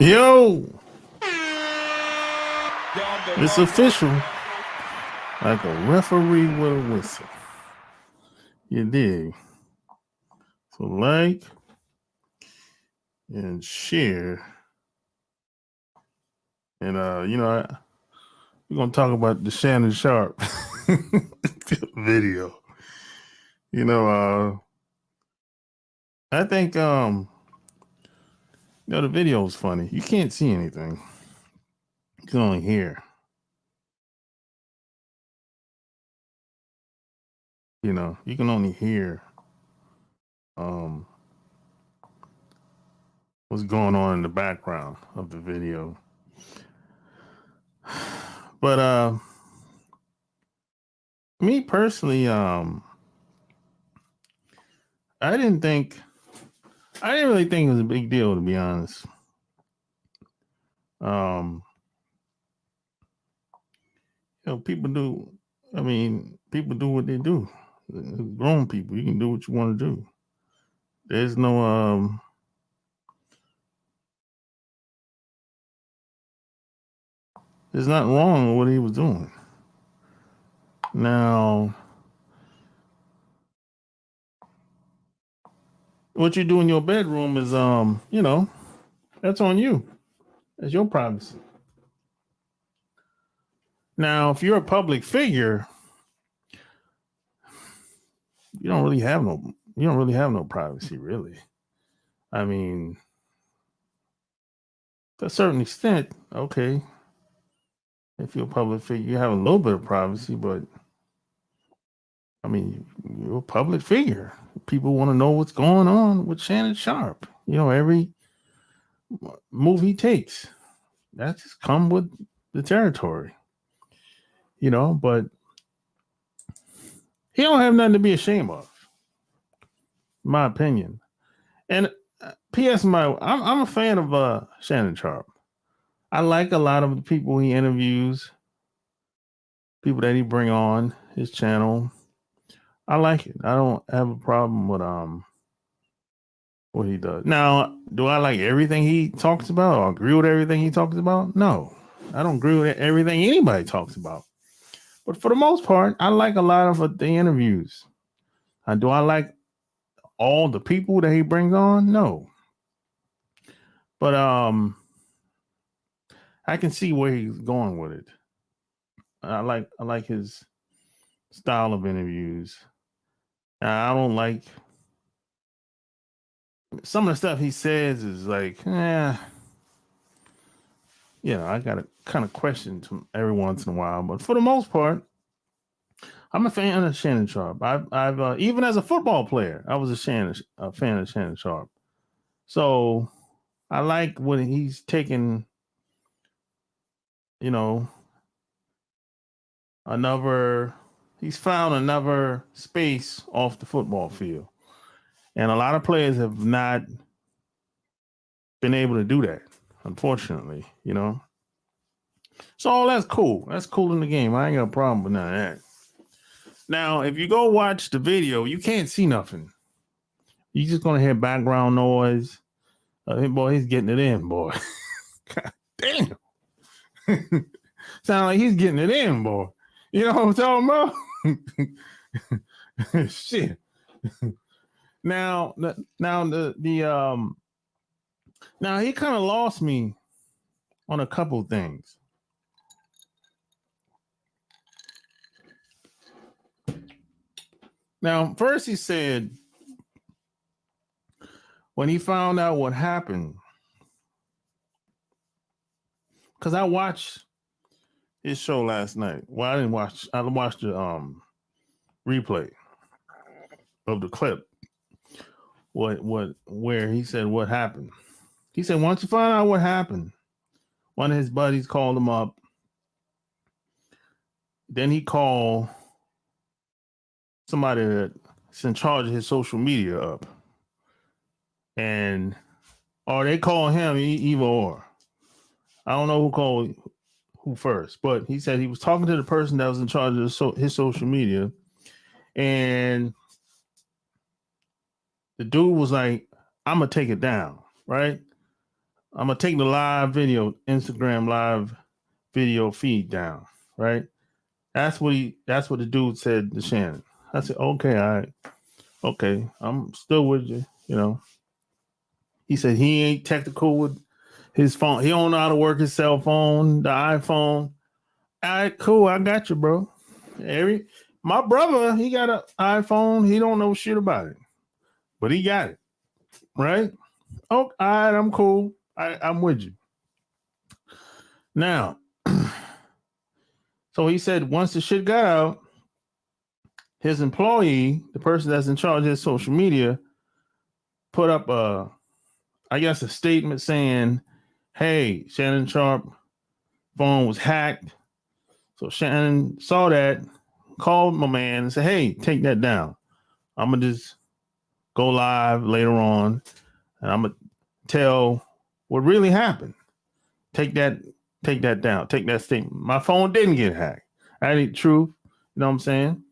Yo, it's official. Like a referee with a whistle. You dig? So like and share. And we're gonna talk about the Shannon Sharpe video. I think the video is funny. You can't see anything. You can only hear. You can only hear um what's going on in the background of the video. But me personally, I didn't really think it was a big deal, to be honest. Um, people do. I mean, people do what they do. Grown people, you can do what you want to do. There's no there's nothing wrong with what he was doing. Now, what you do in your bedroom is that's on you. That's your privacy. Now, if you're a public figure, you don't really have no privacy, really. I mean, to a certain extent, okay. If you're a public figure, you have a little bit of privacy, but I mean, you're a public figure. People want to know what's going on with Shannon Sharpe. Every move he takes, that just come with the territory. But he don't have nothing to be ashamed of, in my opinion. And P.S. I'm a fan of Shannon Sharpe. I like a lot of the people he interviews, people that he bring on his channel. I like it. I don't have a problem with what he does. Now, do I like everything he talks about or agree with everything he talks about? No. I don't agree with everything anybody talks about. But for the most part, I like a lot of the interviews. Do I like all the people that he brings on? No. But I can see where he's going with it. I like his style of interviews. I don't like some of the stuff he says is like, I got to kind of question every once in a while. But for the most part, I'm a fan of Shannon Sharpe. I've even as a football player, I was a fan of Shannon Sharpe. So I like when he's taken, he's found another space off the football field. And a lot of players have not been able to do that, unfortunately, So all that's cool. That's cool in the game. I ain't got a problem with none of that. Now, if you go watch the video, you can't see nothing. You're just gonna hear background noise. Boy, he's getting it in, boy. God damn. Sound like he's getting it in, boy. You know what I'm talking about? Shit. Now he kind of lost me on a couple things. Now, first he said when he found out what happened, because I watched his show last night. Well, I didn't watch. I watched the replay of the clip. Where he said what happened. He said once you find out what happened, one of his buddies called him up. Then he called somebody that's in charge of his social media up. Or they call him either or. I don't know who called who first, but he said he was talking to the person that was in charge of his social media. And the dude was like, I'm going to take it down, right? I'm gonna take the live video, Instagram live video feed down, right? That's what the dude said to Shannon. I said, okay, all right, okay, I'm still with you, you know. He said he ain't technical with his phone. He don't know how to work his cell phone, the iPhone. All right, cool, I got you, bro. My brother, he got an iPhone. He don't know shit about it, but he got it, right? Oh, all right, I'm cool. I'm with you. Now, so he said once the shit got out, his employee, the person that's in charge of his social media, put up a statement saying, "Hey, Shannon Sharpe phone was hacked." So Shannon saw that, called my man, and said, "Hey, take that down. I'm gonna just go live later on, and I'm gonna tell what really happened. Take that down. Take that statement. My phone didn't get hacked. That ain't true. You know what I'm saying?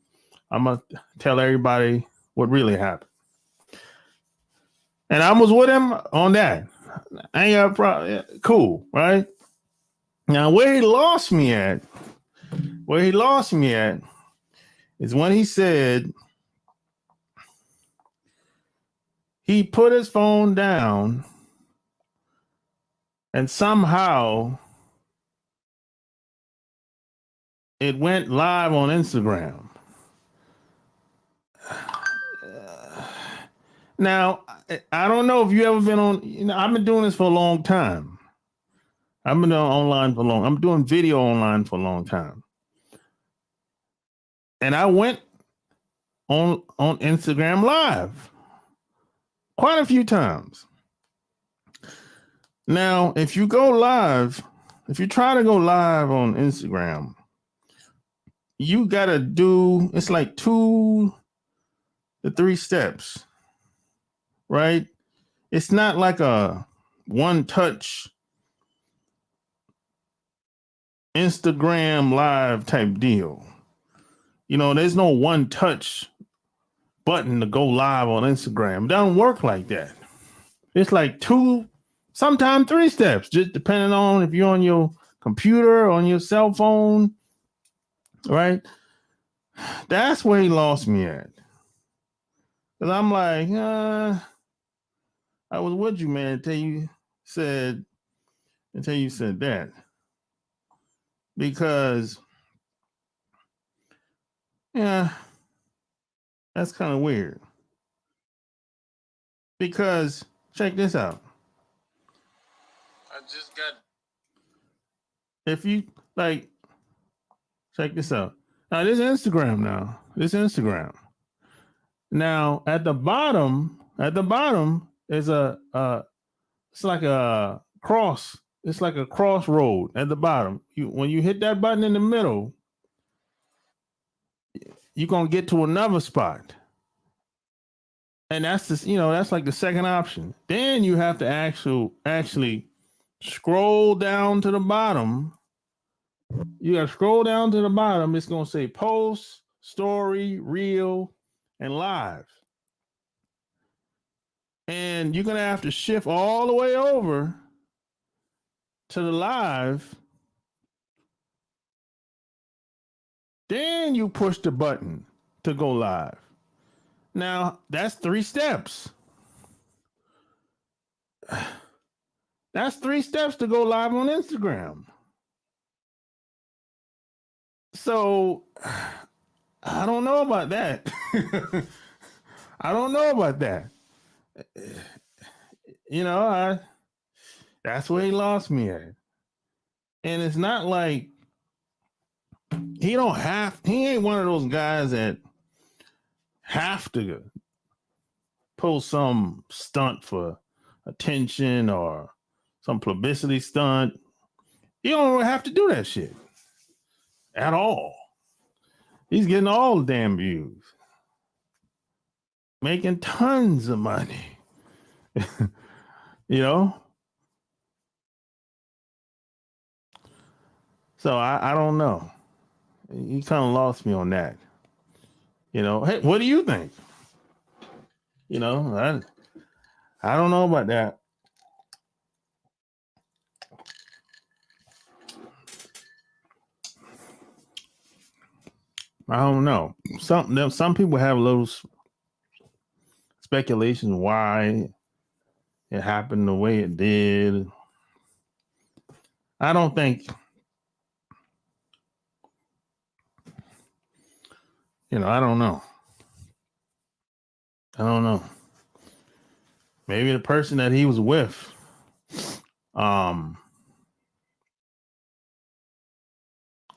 I'm gonna tell everybody what really happened." And I was with him on that. I ain't got a problem. Cool, right? Now where he lost me at is when he said he put his phone down and somehow it went live on Instagram. Now, I don't know if you ever been on, I've been doing this for a long time. I've been online for long. I'm doing video online for a long time. And I went on Instagram Live quite a few times. Now, if you try to go live on Instagram, you gotta do, it's like 2 to 3 steps, right? It's not like a one touch Instagram live type deal. There's no one touch button to go live on Instagram. It doesn't work like that. It's like 2, sometimes 3 steps, just depending on if you're on your computer, on your cell phone, right? That's where he lost me at. Because I'm like, I was with you, man, until you said that. Because, yeah, that's kind of weird. Because, check this out. I just got. If you, like, check this out. Now, this is Instagram now. Now, at the bottom is it's like a cross. It's like a crossroad at the bottom. When you hit that button in the middle, you're gonna get to another spot. And that's that's like the second option. Then you have to actually scroll down to the bottom. You gotta scroll down to the bottom. It's gonna say post, story, reel, and live. And you're gonna have to shift all the way over to the live. Then you push the button to go live. Now, that's 3 steps. That's 3 steps to go live on Instagram. So, I don't know about that. I don't know about that. That's where he lost me at. And it's not like he ain't one of those guys that have to pull some stunt for attention or some publicity stunt. He don't have to do that shit at all. He's getting all the damn views, making tons of money. So I don't know. He kind of lost me on that. Hey, what do you think? I don't know about that. I don't know. Some people have little speculations why it happened the way it did. I don't think, I don't know. I don't know. Maybe the person that he was with, um,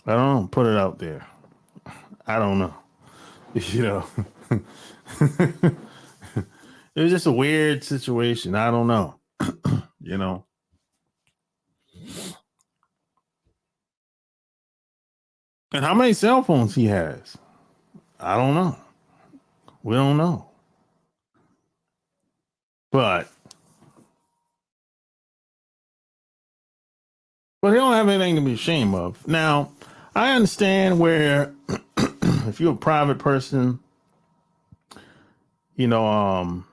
I don't know, put it out there. I don't know. You know, it was just a weird situation. I don't know. you know, and how many cell phones he has? I don't know. We don't know. But he don't have anything to be ashamed of. Now, I understand where if you're a private person, you know,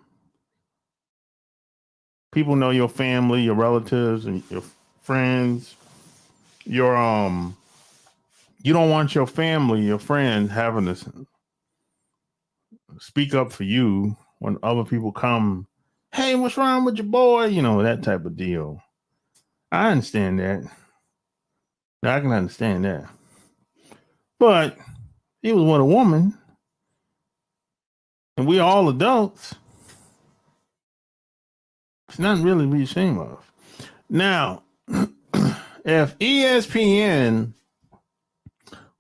people know your family, your relatives, and your friends. Your you don't want your family, your friends having to speak up for you when other people come. Hey, what's wrong with your boy? That type of deal. I understand that. I can understand that. But he was with a woman, and we all adults. It's nothing really to be ashamed of. Now, if ESPN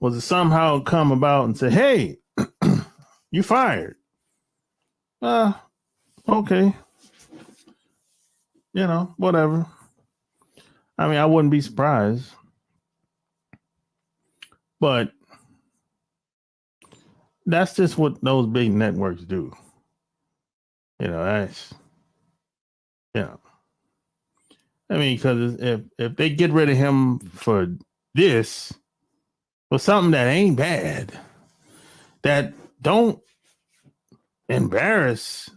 was to somehow come about and say, "Hey, you fired," okay, whatever. I mean, I wouldn't be surprised, but that's just what those big networks do. That's I mean, because if they get rid of him for this, for something that ain't bad, that don't embarrass,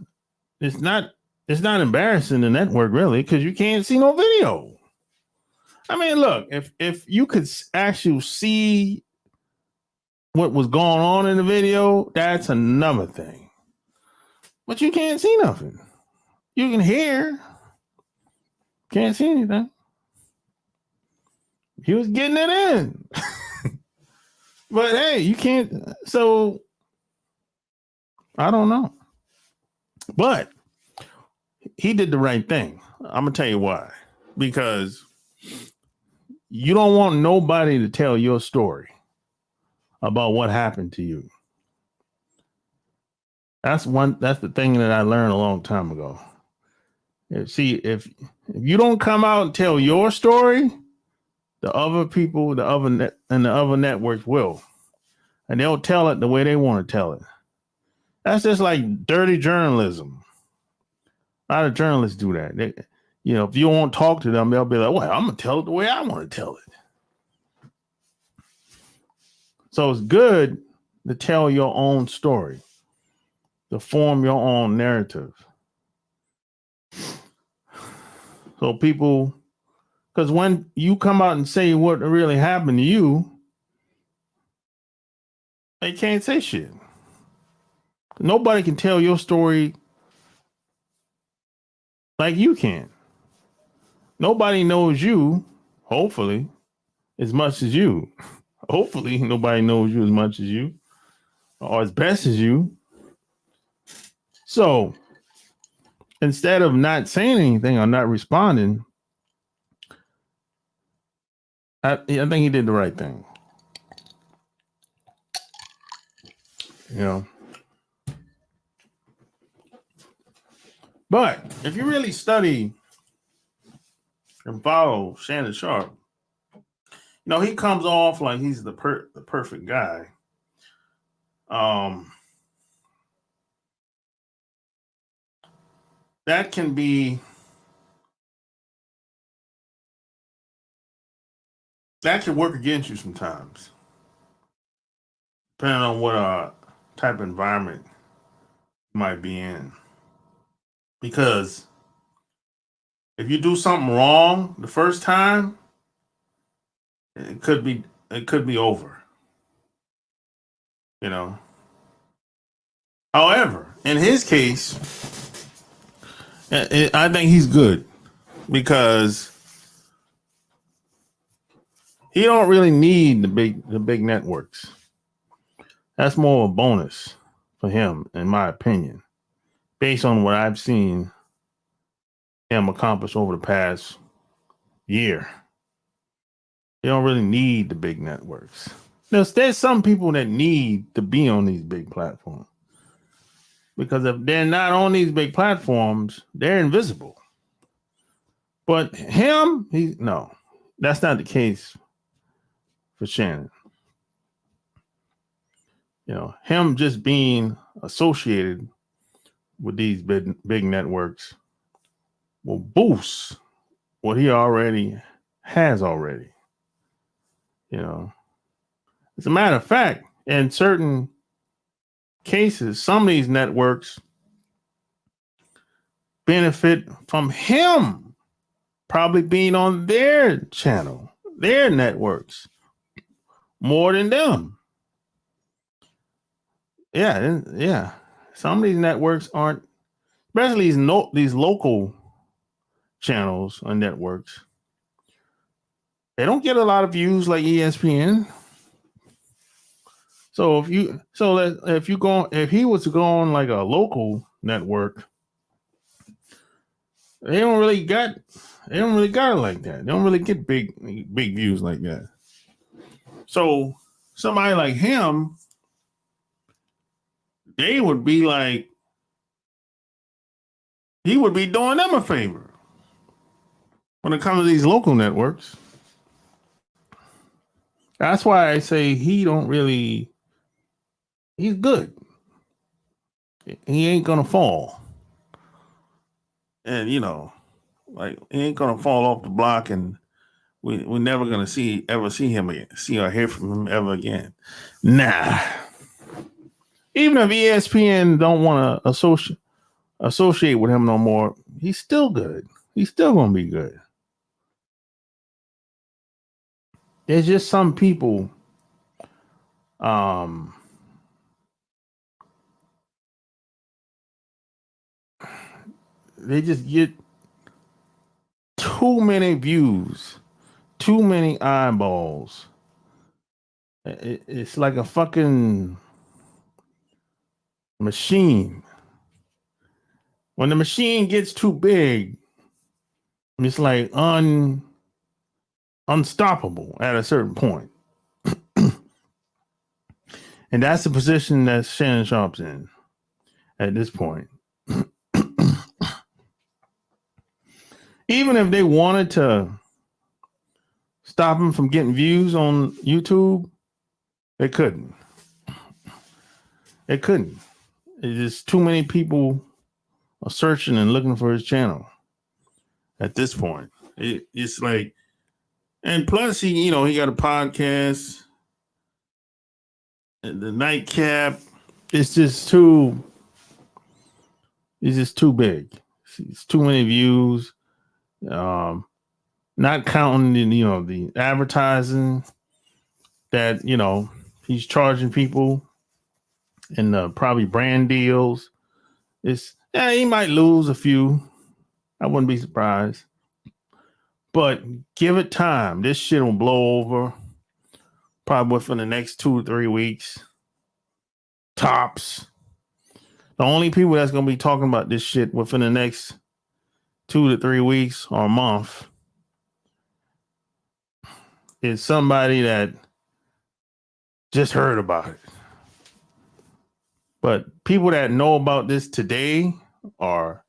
it's not embarrassing the network really because you can't see no video. I mean, look, if you could actually see what was going on in the video, that's another thing. But you can't see nothing. You can hear, can't see anything. He was getting it in. But hey, you can't. So I don't know. But he did the right thing. I'm gonna tell you why. Because you don't want nobody to tell your story about what happened to you. That's the thing that I learned a long time ago. See, if you don't come out and tell your story, the other people, the other networks will, and they'll tell it the way they want to tell it. That's just like dirty journalism. A lot of journalists do that. If you won't talk to them, they'll be like, "Well, I'm gonna tell it the way I want to tell it." So it's good to tell your own story, to form your own narrative. So people, because when you come out and say what really happened to you, they can't say shit. Nobody can tell your story like you can. Nobody knows you, hopefully, as much as you. Hopefully, nobody knows you as much as you or as best as you. So instead of not saying anything or not responding, I think he did the right thing. You know. But if you really study and follow Shannon Sharpe, he comes off like he's the perfect guy. That can work against you sometimes, depending on what type of environment you might be in. Because if you do something wrong the first time, it could be over. you know. However, in his case, I think he's good because he don't really need the big networks. That's more of a bonus for him, in my opinion, based on what I've seen him accomplish over the past year. They don't really need the big networks. There's some people that need to be on these big platforms because if they're not on these big platforms, they're invisible. But him, no, that's not the case for Shannon. Him just being associated with these big networks will boost what he already has already. As a matter of fact, in certain cases, some of these networks benefit from him probably being on their channel, their networks, more than them. Yeah. Some of these networks aren't, especially these local channels or networks. They don't get a lot of views like ESPN. So if he was to go on like a local network, they don't really got it like that. They don't really get big views like that. So somebody like him, they would be like, he would be doing them a favor when it comes to these local networks. That's why I say he's good. He ain't gonna fall. And like he ain't gonna fall off the block, and we're never gonna see him again, see or hear from him ever again. Nah. Even if ESPN don't want to associate with him no more, he's still good. He's still gonna be good. There's just some people, they just get too many views, too many eyeballs. It's like a fucking machine. When the machine gets too big, it's like unstoppable at a certain point. And that's the position that Shannon Sharpe's in at this point. Even if they wanted to stop him from getting views on YouTube, they couldn't. They couldn't. It's just too many people are searching and looking for his channel at this point. It's like, and plus he got a podcast, the nightcap. It's just too big. It's too many views. Not counting the advertising that he's charging people and probably brand deals. He might lose a few. I wouldn't be surprised. But give it time. This shit will blow over probably within the next 2 or 3 weeks. Tops. The only people that's going to be talking about this shit within the next 2 to 3 weeks or a month is somebody that just heard about it. But people that know about this today or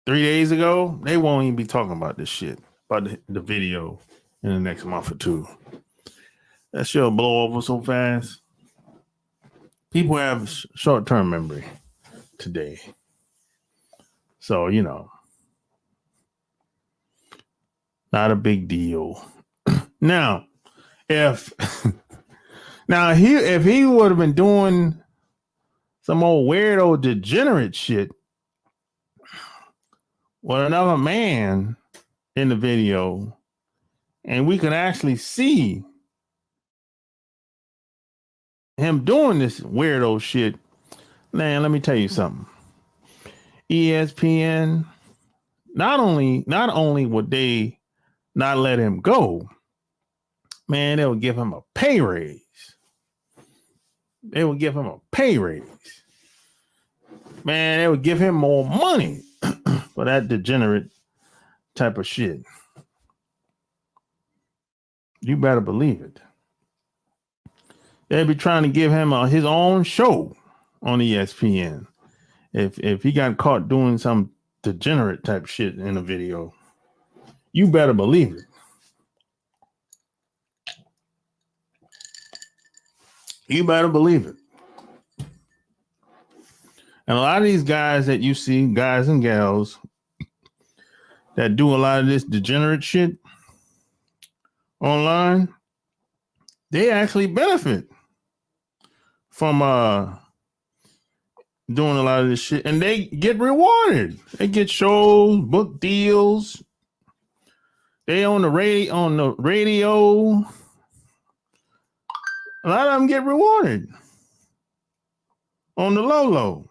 3 days ago, they won't even be talking about this shit, about the video in the next month or two. That shit will blow over so fast. People have short-term memory today. So, not a big deal. Now, if he would have been doing some old weirdo degenerate shit with another man in the video, and we could actually see him doing this weirdo shit, man, let me tell you something. ESPN, not only would they not let him go, man, they would give him a pay raise. They would give him a pay raise. Man, they would give him more money for that degenerate type of shit. You better believe it. They'd be trying to give him his own show on ESPN if he got caught doing some degenerate type shit in a video. You better believe it. You better believe it. And a lot of these guys that you see, guys and gals, that do a lot of this degenerate shit online, they actually benefit from doing a lot of this shit, and they get rewarded. They get shows, book deals. They on the radio. A lot of them get rewarded on the low.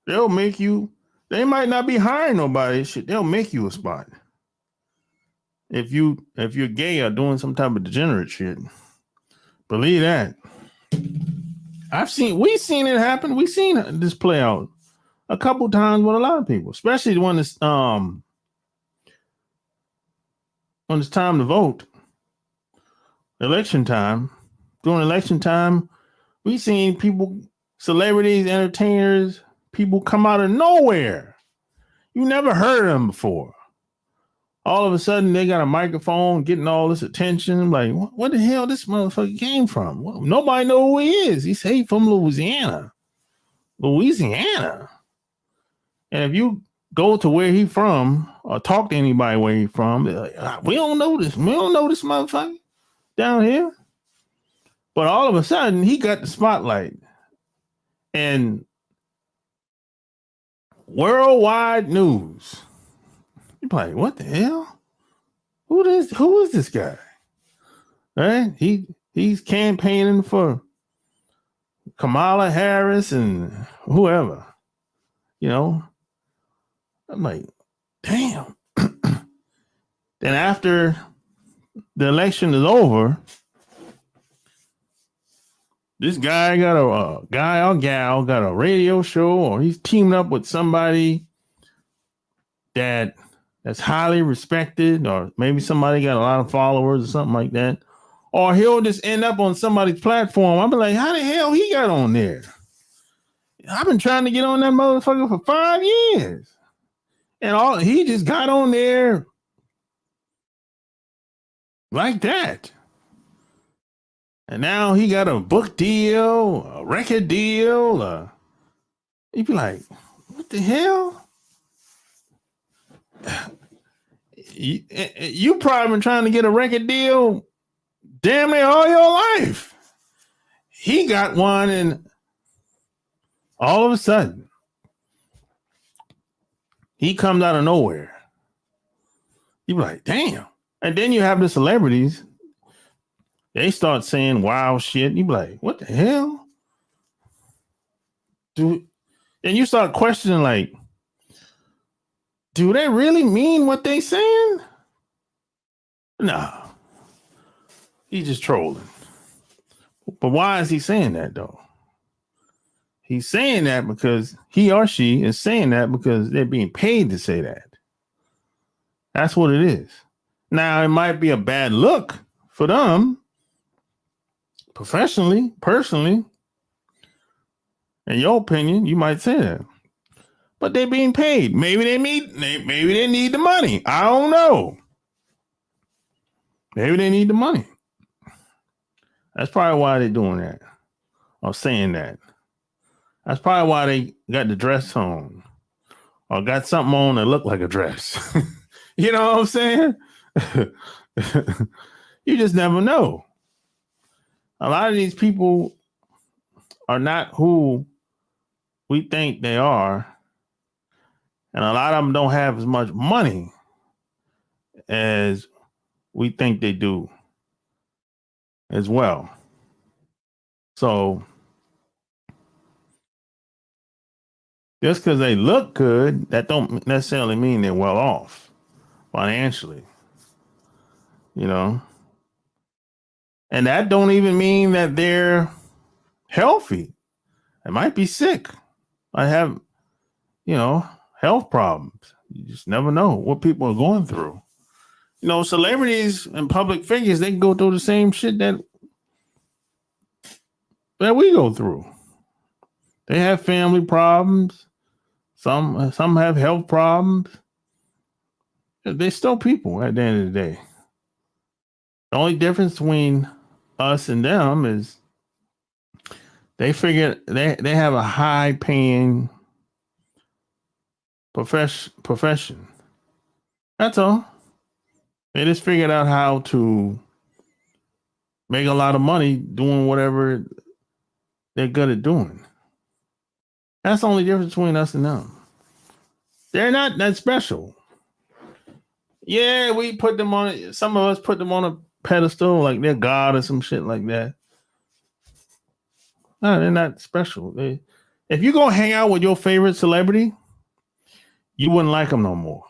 They'll make you. They might not be hiring nobody. Shit, they'll make you a spot. If you're gay or doing some type of degenerate shit, believe that. We've seen it happen. We've seen this play out a couple times with a lot of people, especially when it's time to vote, election time. During election time, we've seen people, celebrities, entertainers, people come out of nowhere. You never heard of them before. All of a sudden, they got a microphone, getting all this attention. Like, what the hell this motherfucker came from? Well, nobody know who he is. He said he's from Louisiana. And if you go to where he from or talk to anybody where he from, they're like, we don't know this. We don't know this motherfucker down here. But all of a sudden, he got the spotlight. And worldwide news. You're like, what the hell? Who is this guy? Right? He's campaigning for Kamala Harris and whoever. You know? I'm like, damn. Then after the election is over, this guy got a guy or gal got a radio show, or he's teamed up with somebody that's highly respected, or maybe somebody got a lot of followers or something like that. Or he'll just end up on somebody's platform. I'll be like, how the hell he got on there? I've been trying to get on that motherfucker for 5 years. And he just got on there like that. And now he got a book deal, a record deal. You'd be like, what the hell? You probably been trying to get a record deal damn near all your life. He got one, and all of a sudden, he comes out of nowhere. You be like, damn. And then you have the celebrities. They start saying wild shit. You be like, what the hell? And you start questioning, like, do they really mean what they saying? No. He's just trolling. But why is he saying that, though? He's saying that because he or she is saying that because they're being paid to say that. That's what it is. Now, it might be a bad look for them, professionally, personally. In your opinion, you might say that. But they're being paid. Maybe they need the money. I don't know. Maybe they need the money. That's probably why they're doing that or saying that. That's probably why they got the dress on or got something on that looked like a dress. You know what I'm saying? You just never know. A lot of these people are not who we think they are. And a lot of them don't have as much money as we think they do. as well. So just because they look good, that don't necessarily mean they're well off financially, you know. And that don't even mean that they're healthy. They might be sick. I have, health problems. You just never know what people are going through. Celebrities and public figures, they go through the same shit that we go through. They have family problems. Some have health problems. They're still people at the end of the day. The only difference between us and them is they figure they have a high paying profession. That's all. They just figured out how to make a lot of money doing whatever they're good at doing. That's the only difference between us and them. They're not that special. Yeah, we put them on. Some of us put them on a pedestal, like they're God or some shit like that. No, they're not special. If you go hang out with your favorite celebrity, you wouldn't like them no more.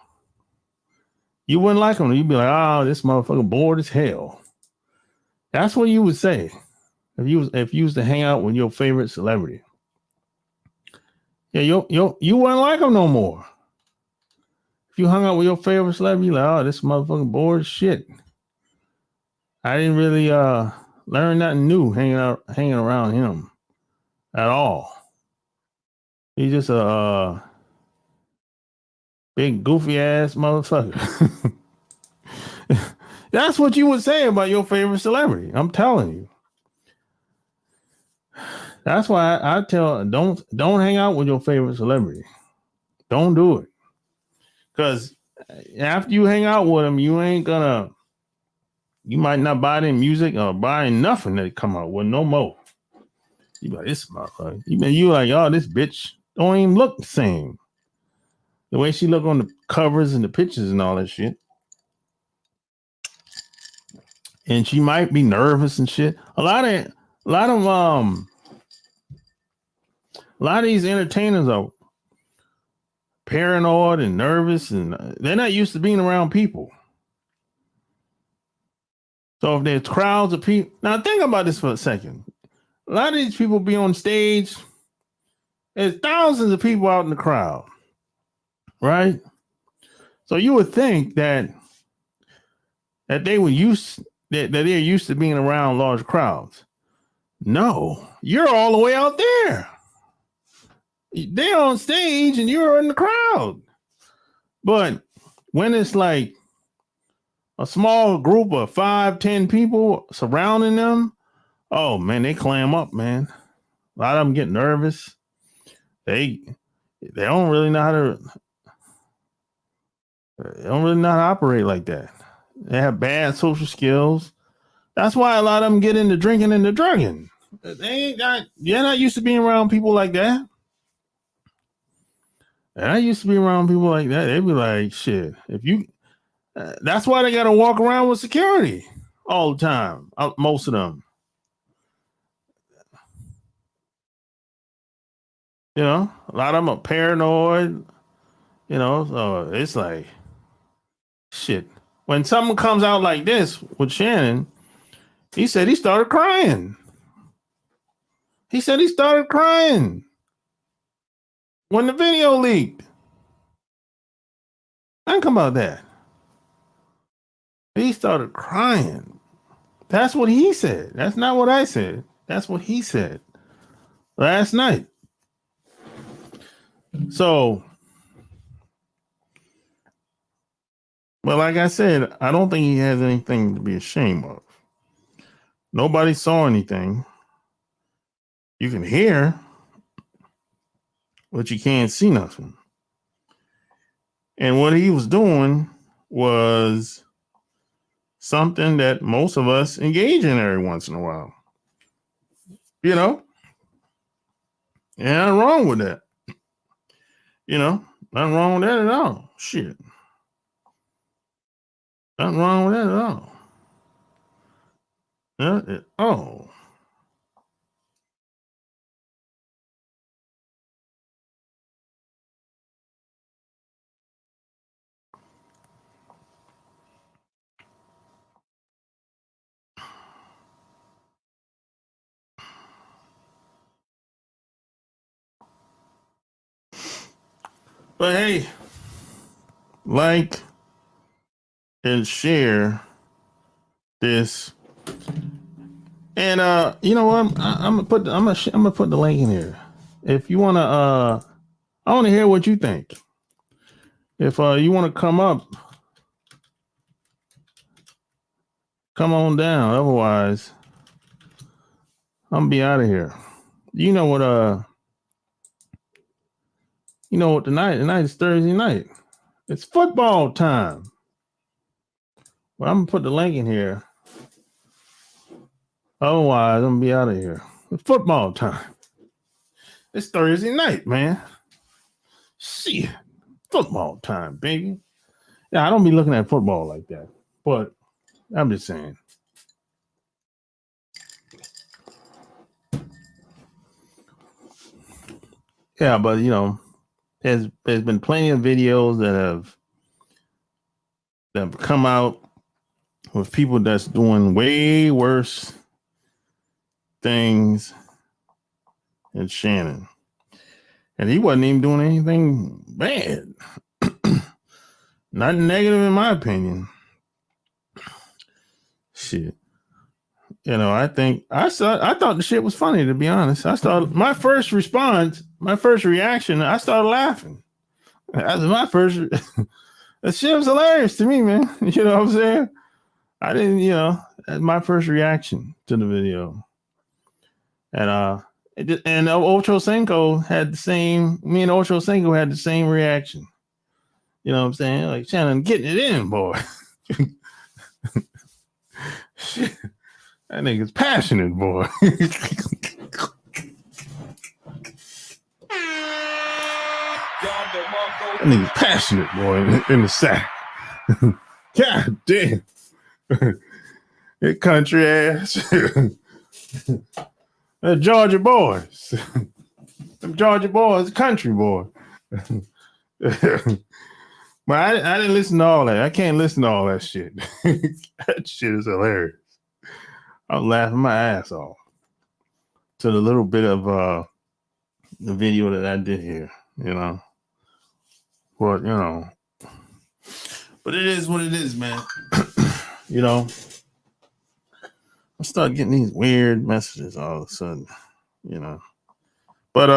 You wouldn't like them. You'd be like, "Oh, this motherfucker bored as hell." That's what you would say if you was to hang out with your favorite celebrity. Yeah, you wouldn't like them no more. If you hung out with your favorite celebrity, you're like, "Oh, this motherfucker bored as shit." I didn't really learn nothing new hanging around him at all. He's just a big goofy ass motherfucker. That's what you would say about your favorite celebrity. I'm telling you. That's why I tell don't hang out with your favorite celebrity. Don't do it. Because after you hang out with them, you might not buy their music or buy nothing that they come out with no more. You be like, this motherfucker. You like, oh, this bitch don't even look the same. The way she look on the covers and the pictures and all that shit. And she might be nervous and shit. A lot of these entertainers are paranoid and nervous, and they're not used to being around people. So if there's crowds of people, now think about this for a second. A lot of these people be on stage. There's thousands of people out in the crowd, right? So you would think that they were that they're used to being around large crowds. No, you're all the way out there. They're on stage and you're in the crowd. But when it's like a small group of 5-10 people surrounding them, oh man, they clam up, man. A lot of them get nervous. They don't really know how to operate like that. They have bad social skills. That's why a lot of them get into drinking and the drugging. They're not used to being around people like that. And I used to be around people like that. They'd be like, shit, that's why they got to walk around with security all the time. Most of them. A lot of them are paranoid. So it's like, shit. When someone comes out like this with Shannon, he said he started crying. He said he started crying when the video leaked. Think about that. He started crying. That's what he said. That's not what I said. That's what he said last night. So, well, like I said, I don't think he has anything to be ashamed of. Nobody saw anything. You can hear, but you can't see nothing. And what he was doing was something that most of us engage in every once in a while. Nothing wrong with that. Nothing wrong with that at all. Shit. Nothing wrong with that at all. Oh. But hey, like and share this. And you know what? I'm gonna put the link in here. If you wanna, I want to hear what you think. If you want to come up, come on down. Otherwise, I'm gonna be out of here. You know what? You know what? Tonight is Thursday night. It's football time. Well, I'm gonna put the link in here. Otherwise, I'm gonna be out of here. It's football time. It's Thursday night, man. Shit, football time, baby. Yeah, I don't be looking at football like that, but I'm just saying. Yeah, but you know, there's been plenty of videos that have come out with people that's doing way worse things than Shannon. And he wasn't even doing anything bad. Nothing negative in my opinion. Shit. You know, I thought the shit was funny, to be honest. My first reaction, I started laughing. That was my first. That shit was hilarious to me, man. You know what I'm saying? I didn't, you know, that's my first reaction to the video. And Ocho Cinco had the same. Me and Ocho Cinco had the same reaction. You know what I'm saying? Like, Shannon, getting it in, boy. Shit. That nigga's passionate, boy. That nigga's passionate, boy, in the sack. God damn. That country ass. That Georgia boys. Them Georgia boys, country boy. But I didn't listen to all that. I can't listen to all that shit. That shit is hilarious. I'm laughing my ass off to the little bit of the video that I did here, you know. But, you know, but it is what it is, man. You know, I start getting these weird messages all of a sudden, you know. But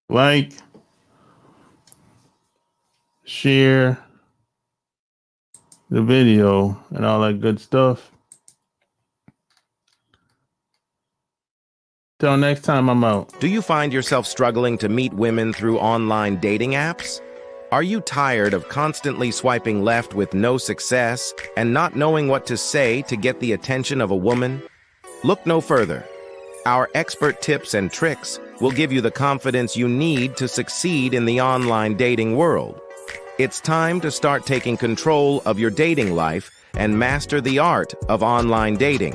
like, share the video and all that good stuff. Till next time, I'm out. Do you find yourself struggling to meet women through online dating apps? Are you tired of constantly swiping left with no success and not knowing what to say to get the attention of a woman? Look no further. Our expert tips and tricks will give you the confidence you need to succeed in the online dating world. It's time to start taking control of your dating life and master the art of online dating.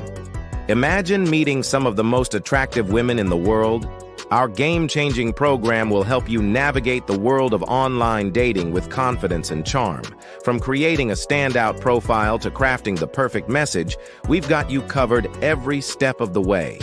Imagine meeting some of the most attractive women in the world. Our game-changing program will help you navigate the world of online dating with confidence and charm. From creating a standout profile to crafting the perfect message, we've got you covered every step of the way.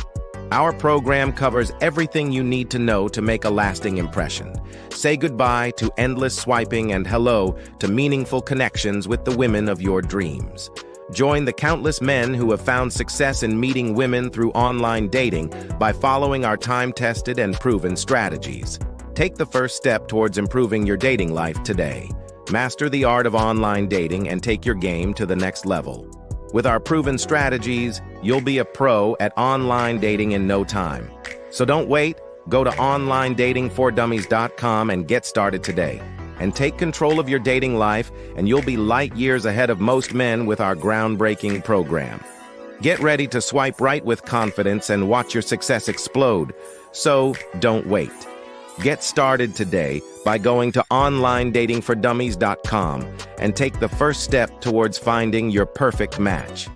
Our program covers everything you need to know to make a lasting impression. Say goodbye to endless swiping and hello to meaningful connections with the women of your dreams. Join the countless men who have found success in meeting women through online dating by following our time-tested and proven strategies. Take the first step towards improving your dating life today. Master the art of online dating and take your game to the next level. With our proven strategies, you'll be a pro at online dating in no time. So don't wait. Go to onlinedatingfordummies.com and get started today. And take control of your dating life, and you'll be light years ahead of most men with our groundbreaking program. Get ready to swipe right with confidence and watch your success explode. So don't wait. Get started today by going to onlinedatingfordummies.com and take the first step towards finding your perfect match.